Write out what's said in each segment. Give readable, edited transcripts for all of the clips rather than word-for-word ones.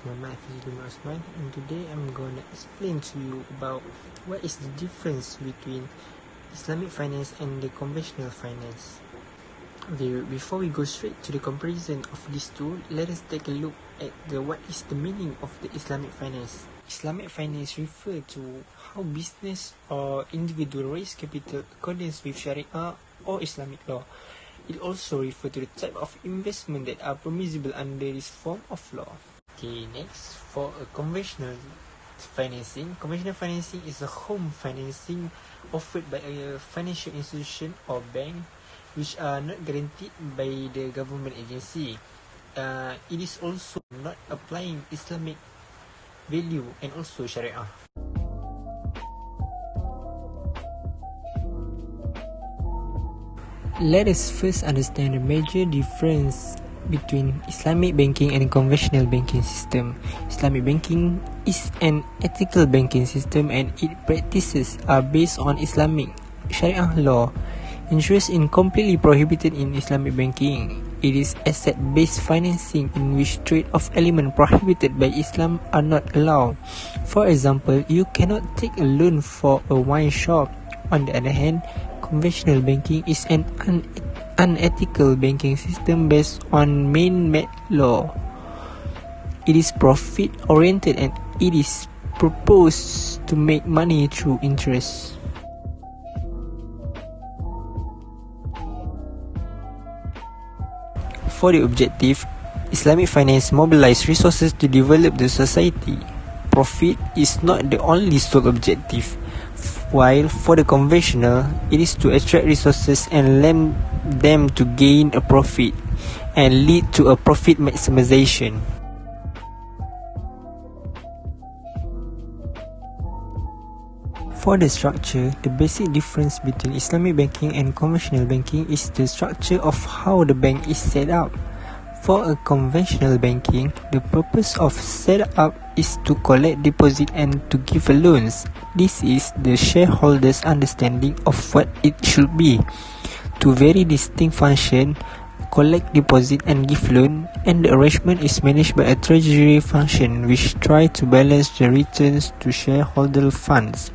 Muhammad Osman, and today I'm gonna explain to you about what is the difference between Islamic finance and the conventional finance. Okay, before we go straight to the comparison of these two, let us take a look at what is the meaning of the Islamic finance. Islamic finance refer to how business or individual raise capital accordance with Sharia or Islamic law. It also refers to the type of investment that are permissible under this form of law. Okay, next, for a conventional financing is a home financing offered by a financial institution or bank which are not guaranteed by the government agency. It is also not applying Islamic value and also Sharia. Let us first understand the major difference between Islamic banking and conventional banking system. Islamic banking is an ethical banking system and its practices are based on Islamic Sharia law. Interest is completely prohibited in Islamic banking. It is asset-based financing in which trade-off elements prohibited by Islam are not allowed. For example, you cannot take a loan for a wine shop. On the other hand, conventional banking is an unethical banking system based on man-made law. It is profit-oriented and it is proposed to make money through interest. For the objective, Islamic finance mobilizes resources to develop the society. Profit is not the only sole objective, while for the conventional, it is to attract resources and lend them to gain a profit and lead to a profit maximization. For the structure, the basic difference between Islamic banking and conventional banking is the structure of how the bank is set up. For a conventional banking, the purpose of setup is to collect deposit and to give loans. This is the shareholders' understanding of what it should be. Two very distinct functions, collect deposit and give loan, and the arrangement is managed by a treasury function which try to balance the returns to shareholder funds.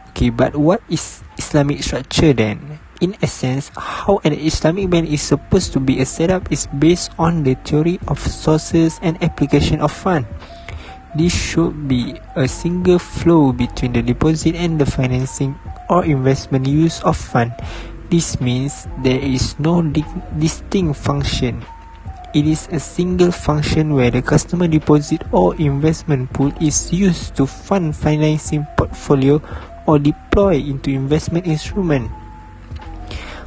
Okay, but what is Islamic structure then? In essence, how an Islamic bank is supposed to be a setup is based on the theory of sources and application of funds. This should be a single flow between the deposit and the financing or investment use of fund. This means there is no distinct function. It is a single function where the customer deposit or investment pool is used to fund financing portfolio or deploy into investment instrument,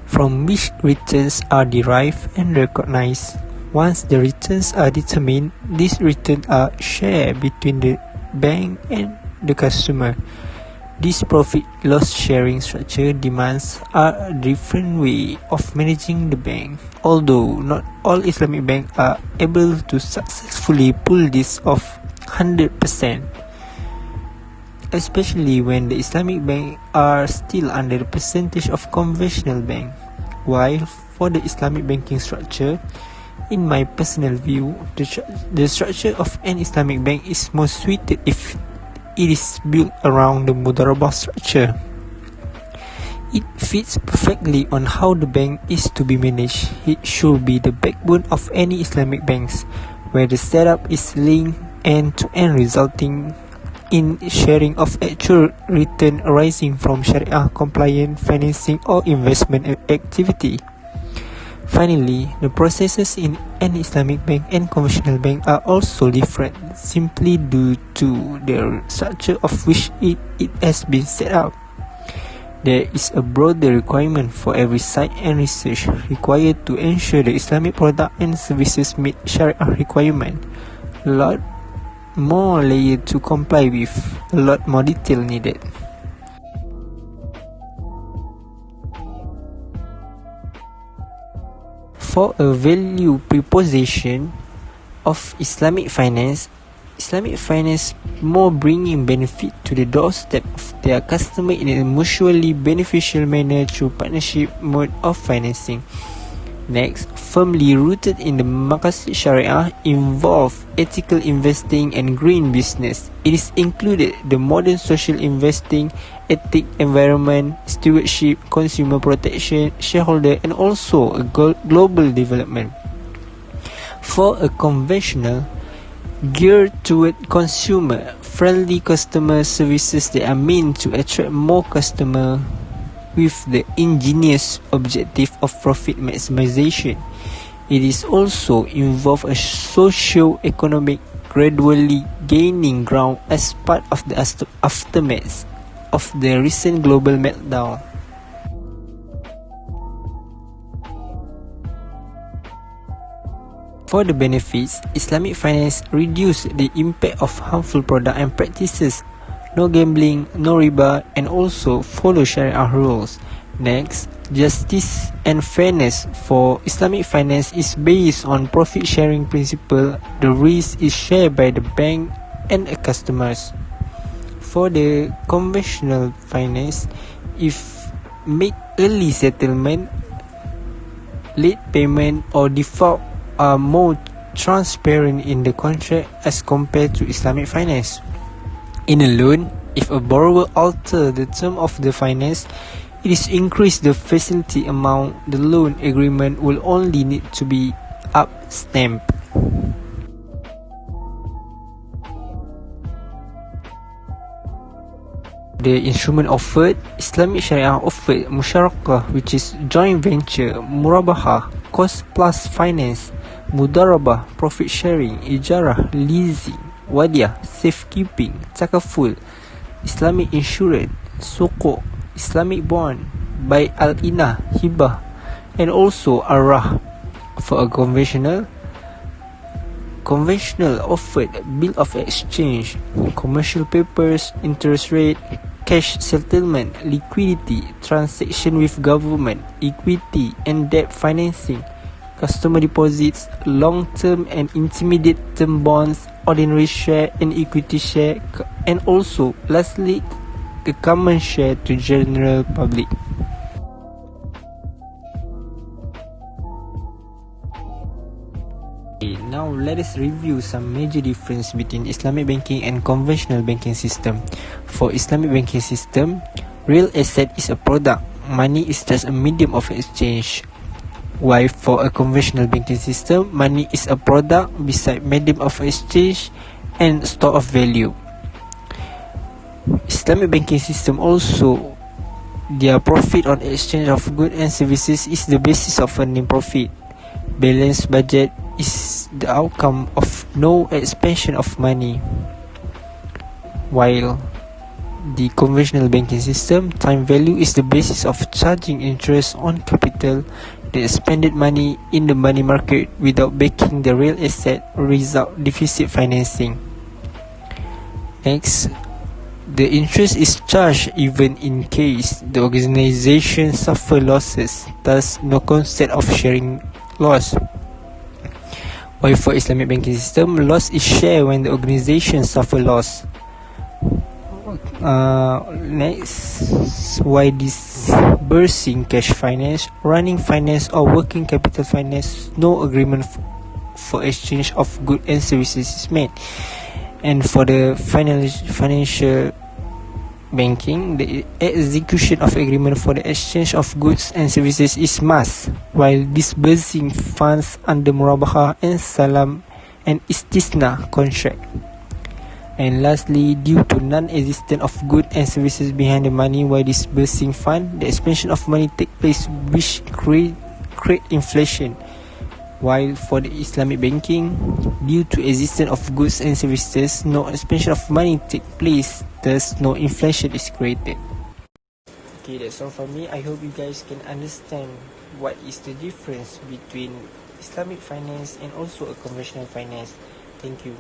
from which returns are derived and recognized. Once the returns are determined, these returns are shared between the bank and the customer. This profit-loss sharing structure demands a different way of managing the bank, although not all Islamic banks are able to successfully pull this off 100%. Especially when the Islamic banks are still under the percentage of conventional bank. While for the Islamic banking structure, in my personal view, the structure of an Islamic bank is more suited if it is built around the Mudarabah structure. It fits perfectly on how the bank is to be managed. It should be the backbone of any Islamic banks, where the setup is linked end-to-end, resulting in sharing of actual return arising from Sharia compliant financing or investment activity. Finally, the processes in an Islamic bank and conventional bank are also different, simply due to the structure of which it has been set up. There is a broader requirement for every site and research required to ensure the Islamic product and services meet Sharia requirement. A lot more layer to comply with, a lot more detail needed. For a value proposition of Islamic finance more bringing benefit to the doorstep of their customer in a mutually beneficial manner through partnership mode of financing. Next, firmly rooted in the Maqasid Syariah involve ethical investing and green business. It is included the modern social investing, ethic, environment, stewardship, consumer protection, shareholder, and also a global development. For a conventional, geared toward consumer-friendly customer services that are meant to attract more customers with the ingenious objective of profit maximization. It is also involved a socio-economic gradually gaining ground as part of the aftermath of the recent global meltdown. For the benefits, Islamic finance reduces the impact of harmful products and practices. No gambling, no riba, and also follow Sharia rules. Next, justice and fairness for Islamic finance is based on profit sharing principle. The risk is shared by the bank and the customers. For the conventional finance, if make early settlement, late payment or default are more transparent in the contract as compared to Islamic finance. In a loan, if a borrower alters the term of the finance, it is increase the facility amount. The loan agreement will only need to be up-stamped. The instrument offered, Islamic Sharia offered musyarakah, which is joint venture, murabahah, cost plus finance, mudarabah, profit sharing, ijarah, leasing, wadiah, safekeeping, takaful, Islamic insurance, sukuk, Islamic bond, by al-inah, hibah, and also arah. For a conventional offered bill of exchange, commercial papers, interest rate, cash settlement, liquidity, transaction with government, equity and debt financing, customer deposits, long-term and intermediate-term bonds, ordinary share and equity share, and also, lastly, the common share to general public. Okay, now let us review some major difference between Islamic banking and conventional banking system. For Islamic banking system, real asset is a product, money is just a medium of exchange. While for a conventional banking system, money is a product beside medium of exchange and store of value. Islamic banking system also, their profit on exchange of goods and services is the basis of earning profit. Balanced budget is the outcome of no expansion of money. While the conventional banking system, time value is the basis of charging interest on capital. The expended money in the money market without backing the real asset result deficit financing. Next, the interest is charged even in case the organization suffer losses, thus no concept of sharing loss. While for Islamic banking system, loss is shared when the organization suffer loss. Next, why disbursing cash finance, running finance or working capital finance, no agreement for exchange of goods and services is made. And for the financial banking, the execution of agreement for the exchange of goods and services is must, while disbursing funds under murabahah and salam and istisna contract. And lastly, due to non-existence of goods and services behind the money while disbursing fund, the expansion of money take place which create inflation. While for the Islamic banking, due to existence of goods and services, no expansion of money take place, thus no inflation is created. Okay, that's all for me. I hope you guys can understand what is the difference between Islamic finance and also a conventional finance. Thank you.